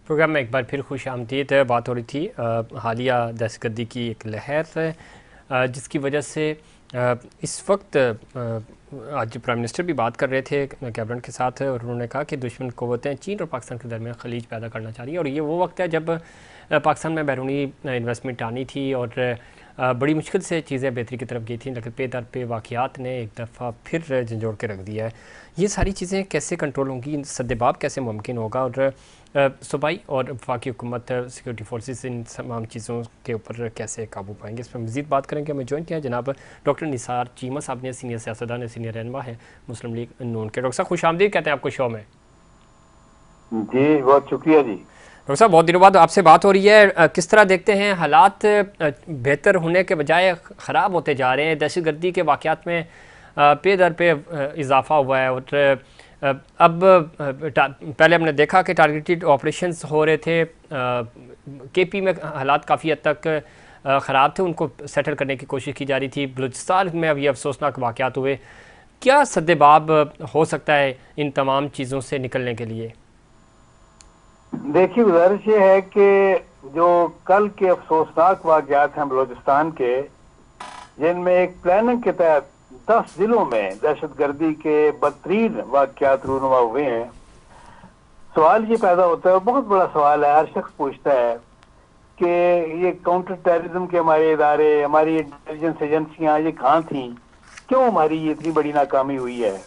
Programme में एक बार फिर खुश आमदीद। बात हो रही थी हालिया दहशतगर्दी की एक लहर जिसकी वजह से इस वक्त आज प्राइम मिनिस्टर भी बात कर रहे थे कैबिनेट के साथ और उन्होंने कहा कि दुश्मन क़ुव्वतें चीन और पाकिस्तान के दरमियान खलीज पैदा करना चाह रही है और ये वो वक्त है जब पाकिस्तान में बैरूनी इन्वेस्टमेंट आनी थी और बड़ी मुश्किल से चीज़ें बेहतरी की तरफ गई थी, लेकिन पे दर पे वाक़यात ने एक दफ़ा फिर झंझोड़ के रख दिया है। ये सारी चीज़ें कैसे कंट्रोल होंगी, सद्देबाब कैसे मुमकिन होगा और सूबाई और वफाकी हुकूमत सिक्योरिटी फोर्सेस इन तमाम चीज़ों के ऊपर कैसे काबू पाएंगे, इस पर मज़ीद बात करेंगे। हमें ज्वाइन किया जनाब डॉक्टर निसार चीमा साहब ने, सीनियर सियासतदान, सीनियर रहनुमा है मुस्लिम लीग नून के। डॉक्टर साहब खुश आमदीद कहते हैं आपको शो में। जी बहुत शुक्रिया जी। डॉक्टर साहब बहुत दिनों बाद आपसे बात हो रही है, किस तरह देखते हैं हालात बेहतर होने के बजाय ख़राब होते जा रहे हैं? दहशतगर्दी के वाक़यात में पे दर पे इजाफ़ा हुआ है और अब पहले हमने देखा कि टारगेटेड ऑपरेशंस हो रहे थे, केपी में हालात काफ़ी हद तक ख़राब थे, उनको सेटल करने की कोशिश की जा रही थी। बलूचिस्तान में अब ये अफसोसनाक वाक़यात हुए, क्या सद्देबाब हो सकता है इन तमाम चीज़ों से निकलने के लिए? देखिए गुजारिश ये है कि जो कल के अफसोसनाक वाक़यात हैं बलूचिस्तान के, जिनमें एक प्लानिंग के तहत 10 जिलों में दहशतगर्दी के बदतरीन वाक़यात रूनुमा हुए हैं, सवाल ये पैदा होता है, बहुत बड़ा सवाल है, हर शख्स पूछता है कि ये काउंटर टेररिज्म के हमारे इदारे, हमारी इंटेलिजेंस एजेंसियां ये कहाँ थी, क्यों हमारी ये इतनी बड़ी नाकामी हुई है।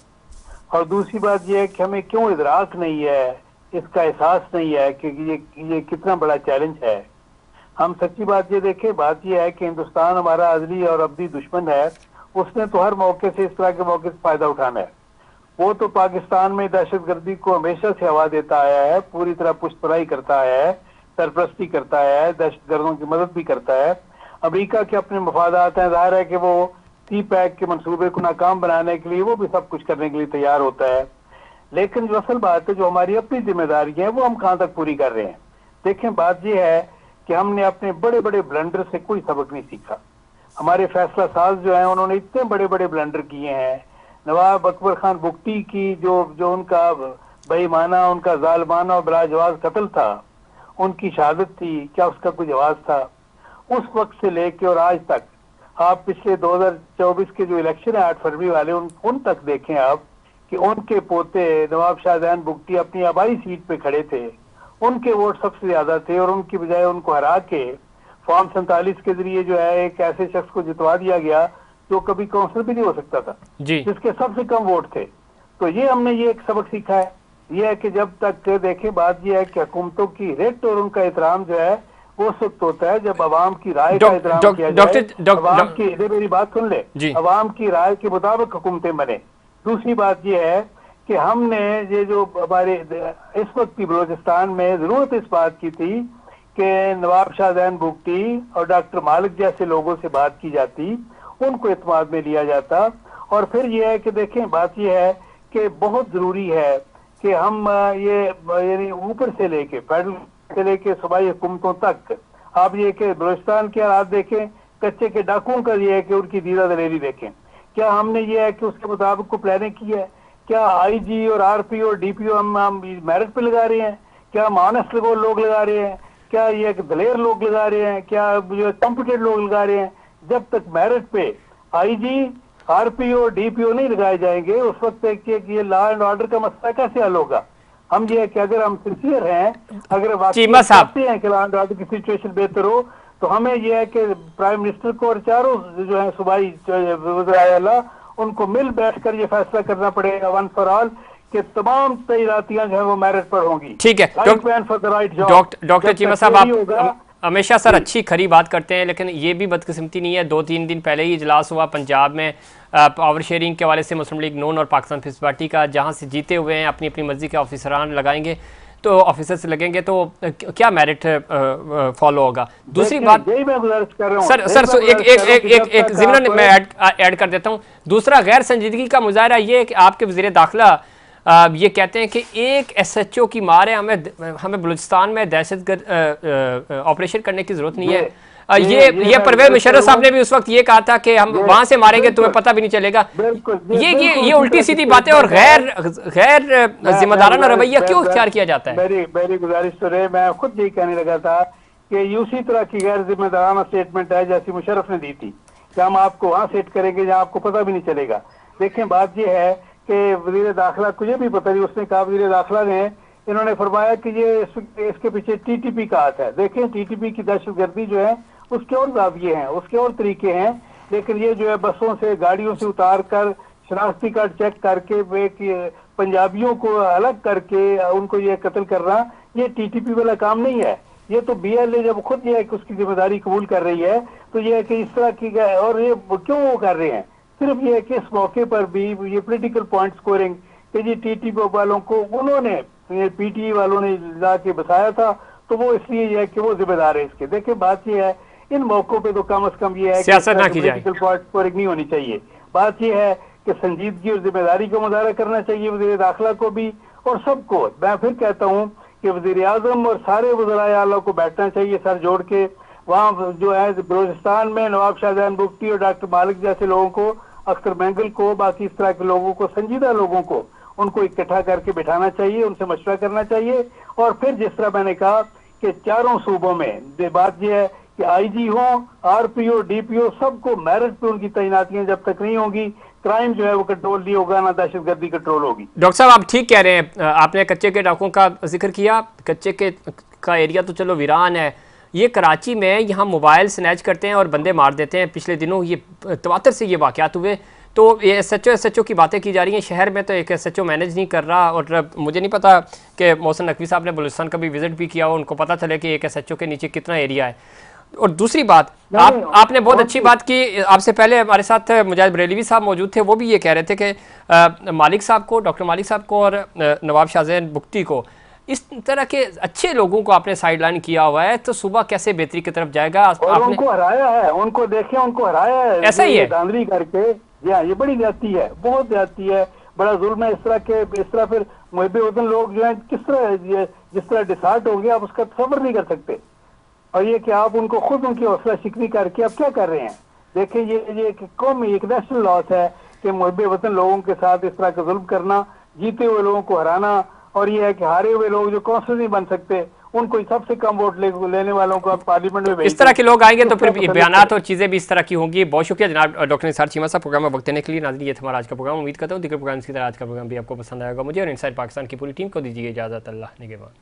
और दूसरी बात यह है कि हमें क्यों इदराक नहीं है, इसका एहसास नहीं है कि ये कितना बड़ा चैलेंज है। हम सच्ची बात ये देखें, बात ये है कि हिंदुस्तान हमारा अजली और अब्दी दुश्मन है, उसने तो हर मौके से, इस तरह के मौके से फायदा उठाना है। वो तो पाकिस्तान में दहशतगर्दी को हमेशा से हवा देता आया है, पूरी तरह पुष्टपराई करता है, सरपरस्ती करता है, दहशतगर्दों की मदद भी करता है। अमेरिका के अपने मफादात हैं, जाहिर है कि वो सी पैक के मंसूबे को नाकाम बनाने के लिए वो भी सब कुछ करने के लिए तैयार होता है। लेकिन जो असल बात है, जो हमारी अपनी जिम्मेदारी है, वो हम कहाँ तक पूरी कर रहे हैं। देखें, बात यह है कि हमने अपने बड़े बड़े ब्लंडर से कोई सबक नहीं सीखा। हमारे फैसला साज जो है, उन्होंने इतने बड़े बड़े ब्लंडर किए हैं। नवाब अकबर खान बुगटी की जो उनका बेईमाना, उनका जालिमाना और बिलाजवाज कत्ल था, उनकी शहादत थी, क्या उसका कोई जवाब था? उस वक्त से लेके और आज तक, आप पिछले 2024 के जो इलेक्शन है 8 फरवरी वाले, उन तक देखें आप कि उनके पोते नवाब शाहजहान बुगटी अपनी आबाई सीट पे खड़े थे, उनके वोट सबसे ज्यादा थे और उनकी बजाय उनको हरा के फॉर्म 47 के जरिए जो है एक ऐसे शख्स को जितवा दिया गया जो कभी काउंसिलर भी नहीं हो सकता था, जिसके सबसे कम वोट थे। तो ये हमने ये एक सबक सीखा है, ये है कि जब तक देखें, बात ये है कि हुकूमतों की रेट और उनका एहतराम जो है वो उस वक्त होता है जब अवाम की राय का एहतराम किया जाए। अवाम की, मेरी बात सुन ले, अवाम की राय के मुताबिक हुकूमतें बने। दूसरी बात यह है कि हमने ये जो हमारे इस वक्त की बलूचिस्तान में जरूरत इस बात की थी कि नवाब शाहजहान बुगटी और डॉक्टर मालिक जैसे लोगों से बात की जाती, उनको इत्मीनान में लिया जाता। और फिर यह है कि देखें, बात यह है कि बहुत जरूरी है कि हम ये यानी ऊपर से लेके फेडरल से लेके सूबाई हुकूमतों तक, आप ये कि बलूचिस्तान के हालात देखें, कच्चे के डाकुओं का ये है कि उनकी दीदा दलेरी देखें। क्या हमने ये है कि उसके मुताबिक को प्लानिंग की है? क्या आईजी और आरपी और डीपीओ हम मेरिट पे लगा रहे हैं? क्या मानस लोग लगा रहे हैं? क्या ये दलेर लोग लगा रहे हैं? क्या जो कॉम्पिटेंट लोग लगा रहे हैं? जब तक मेरिट पे आईजी, आरपी और डीपीओ नहीं लगाए जाएंगे, उस वक्त ये लॉ एंड ऑर्डर का मसला कैसे हल होगा? हम ये है कि अगर हम सिंसियर हैं, अगर वाकई चाहते हैं कि लॉ एंड ऑर्डर की सिचुएशन बेहतर हो, तो हमें यह है कि प्राइम मिनिस्टर को और चारों जो है सूबाई वज़ीर-ए-आला, उनको मिल बैठकर ये फैसला करना पड़ेगा वन फॉर ऑल कि तमाम तैनातियां जो है वो मेरिट पर होंगी। ठीक है डॉक्टर चीमा साहब, आप हमेशा सर अच्छी खरी बात करते हैं, लेकिन ये भी बदकिस्मती नहीं है, 2-3 दिन पहले ही इजलास हुआ पंजाब में पावर शेयरिंग के हवाले से मुस्लिम लीग नून और पाकिस्तान पीपल्स पार्टी का, जहाँ से जीते हुए हैं अपनी अपनी मर्जी के ऑफिसरान लगाएंगे, तो ऑफिसर्स लगेंगे, तो क्या मेरिट फॉलो होगा? दूसरी बात सर एक ज़िम्मन मैं ऐड कर देता हूँ। दूसरा, गैर संजीदगी का मुजाहरा ये है कि आपके वज़ीर दाखिला ये कहते हैं कि एक SHO की मार है, हमें बलूचिस्तान में दहशतगर्द ऑपरेशन करने की ज़रूरत नहीं है। ये परवेज मुशर्रफ साहब ने भी उस वक्त ये कहा था कि हम वहां से मारेंगे तुम्हें पता भी नहीं चलेगा। ये उल्टी सीधी बातें और गैर जिम्मेदाराना रवैया क्यों इख्तियार किया जाता है? मेरी गुजारिश तो रहे, मैं खुद यही कहने लगा था कि उसी तरह की गैर जिम्मेदाराना स्टेटमेंट है जैसी मुशर्रफ ने दी थी कि हम आपको वहां सेट करेंगे जहां आपको पता भी नहीं चलेगा। देखें, बात यह है कि वजीर दाखिला को ये भी पता नहीं, उसने कहा वजीर दाखिला ने, इन्होंने फरमाया कि ये इसके पीछे टीटीपी का हाथ है। देखें, टीटीपी की दहशतगर्दी जो है उसके और जाविये हैं, उसके और तरीके हैं, लेकिन ये जो है बसों से गाड़ियों से उतार कर शनाख्ती कार्ड चेक करके पंजाबियों को अलग करके उनको ये कत्ल करना, ये टीटीपी वाला काम नहीं है। ये तो बीएलए जब खुद ये है कि उसकी जिम्मेदारी कबूल कर रही है तो ये है कि इस तरह की, और ये क्यों वो कर रहे हैं, सिर्फ ये है कि इस मौके पर भी ये पॉलिटिकल पॉइंट स्कोरिंग कि जी टीटीपी वालों को उन्होंने पीटीई वालों ने जाके बसाया था तो वो इसलिए ये है कि वो जिम्मेदार है इसके। देखिए, बात ये है इन मौकों पे तो कम से कम ये है कि पॉलिटिकल पॉइंट स्कोरिंग नहीं होनी चाहिए। बात ये है कि संजीदगी और जिम्मेदारी का मुजाहरा करना चाहिए वज़ीर दाखिला को भी और सबको। मैं फिर कहता हूँ कि वज़ीर आज़म और सारे वज़राए आला को बैठना चाहिए सर जोड़ के, वहाँ जो है बलूचिस्तान में नवाब शाहजहान बुख्ती और डॉक्टर मालिक जैसे लोगों को, अख्तर मैंगल को, बाकी इस तरह के लोगों को, संजीदा लोगों को, उनको इकट्ठा करके बिठाना चाहिए, उनसे मशवरा करना चाहिए। और फिर जिस तरह मैंने कहा कि चारों सूबों में बात यह है कि आईजी हो, आरपीओ, डीपीओ, सबको मेरिट पे उनकी तैनातियां जब तक नहीं होगी, क्राइम जो है वो कंट्रोल नहीं होगा, ना दहशतगर्दी कंट्रोल होगी। डॉक्टर साहब, आप ठीक कह रहे हैं। आपने कच्चे के डाकुओं का जिक्र किया। कच्चे के का एरिया तो चलो वीरान है, ये कराची में यहाँ मोबाइल स्नैच करते हैं और बंदे मार देते हैं। पिछले दिनों ये तवातर से ये वाक़यात हुए, तो ये एसएचओ की बातें की जा रही हैं। शहर में तो एक एसएचओ मैनेज नहीं कर रहा, और मुझे नहीं पता कि मोहसिन नकवी साहब ने बलूचिस्तान का भी विजिट भी किया हो, उनको पता चले कि एक एसएचओ के नीचे कितना एरिया है। और दूसरी बात, आपने बहुत अच्छी बात की। आपसे पहले हमारे साथ मुजाहिद बरेलवी साहब मौजूद थे, वो भी ये कह रहे थे कि मालिक साहब को, डॉक्टर मालिक साहब को और नवाब शाहजहान बुख्ती को, इस तरह के अच्छे लोगों को आपने साइडलाइन किया हुआ है, तो सुबह कैसे बेहतरी की तरफ जाएगा? और उनको हराया है, उनको देखे, उनको हराया है, ऐसा ही है धांधली करके। ये बड़ी ज्यादती है, बहुत ज्यादती है, बड़ा जुल्म है। इस तरह फिर मुहब्बे वतन लोग जो है किस तरह जिस तरह डिसार्ट हो गया, आप उसका तसव्वुर नहीं कर सकते। और ये कि आप उनको खुद उनकी हौसला शिकनी करके आप क्या कर रहे हैं? देखिए, ये कौमी एक नेशनल लॉस है कि मुहब्बे वतन लोगों के साथ इस तरह का जुल्म करना, जीते हुए लोगों को हराना, और ये है कि हारे हुए लोग जो कौंसिल नहीं बन सकते उनको सबसे कम वोट लेने वालों को आप पार्लियामेंट में इस तरह के लोग आएंगे तो फिर बयानात और चीज़ें भी इस तरह की होंगी। बहुत शुक्रिया जनाब डॉक्टर निसार चीमा साहब प्रोग्राम में वक्त देने के लिए। नाज़रीन, ये था हमारा आज का प्रोग्राम। उम्मीद करता हूँ दीगर प्रोग्राम की तरह आज का प्रोग्राम भी आपको पसंद आएगा। मुझे और इनसाइड पाकिस्तान की पूरी टीम को दीजिए इजाज़त। अल्लाह निगहबान।